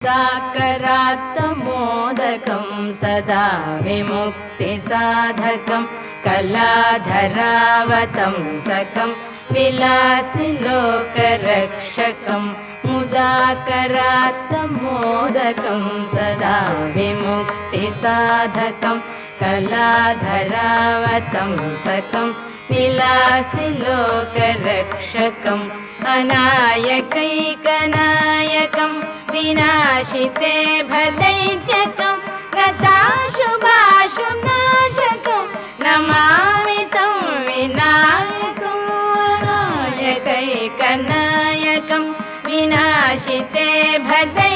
साकरात्तमोदकं सदा विमुक्तिसाधकं कलाधरावतंसकं विलासिलोकरक्षकं मुदाकरात्तमोदकं सदा विमुक्तिसाधकं कलाधरावतंसकं विलासिलोकरक्षकम् अनायकैकनायकं विनाशिते भदैत्यकं गताशुभाशुनाशकं नमामि तं विनायकम् अनायकैकनायकं विनाशिते भदैत्यकं